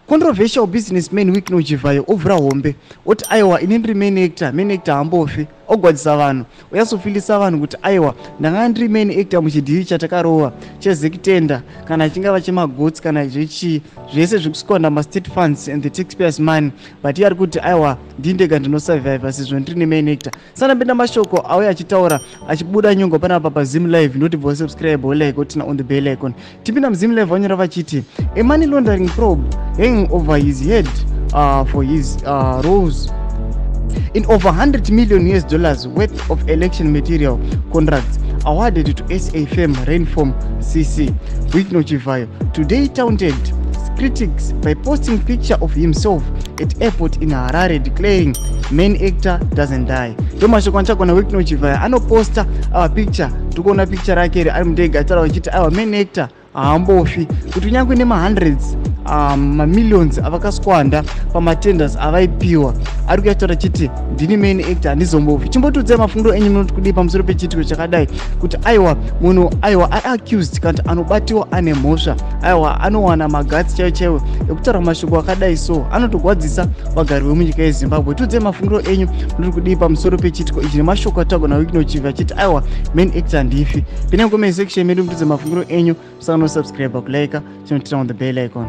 Controversial businessman week no Chivhayo Ovhura Hombe oti aiwa inendiri main actor hambofi ogwadzisa vanhu uyasofilisa vanhu kuti aiwa ndanga ndiri main actor muchidhiri chatakarova chezekitenda kana chingava chemagotsi kana zvechi zvese zvekuskonda mastate funds and the taxpayers money but iye ari kuti aiwa ndindega ndinosurviva sezvo ndiri nemain actor. Sanapinda mashoko auya achitaura achibuda nyongo panapa paZim Live. Notibva subscribe like otina on the bell icon. Tipinda muZim Live vanyora vachiti a money laundering probe hanging over his head for his roles in over $100 million worth of election material contracts awarded to SA firm Rainform CC. Week no Chivhayo today taunted critics by posting picture of himself at airport in Harare declaring main actor doesn't die. Domashoko anchagona week no Chivhayo anoposta our picture tukuona picture rake ari mudege atara vachiti our main actor haambofi kuti nyangwe nema-hundreds millions avakaskwanda pamatenders avaipiwa ari kuyataura chiti ndini main actor handizombofi. Chimbotudzai mafungiro enyu munoti kudii pamusoro pechitiko chakadai kuti aiwa munhu aiwa accused kana anobatiwa ane mhosva aiwa anowana magatsi chaiwo chaiwo ekutaura mashoko akadai so anotogwadzisa vagari vemunyika yeZimbabwe. Tudzai mafungiro enyu munoti kudii pamusoro pechitiko ichi nemashoko atagona week no Chivhayo achiti aiwa main actor handifi. Pinai comment section medu mutudze mafungiro enyu musangano subscribe kulike chinotina on the bell icon.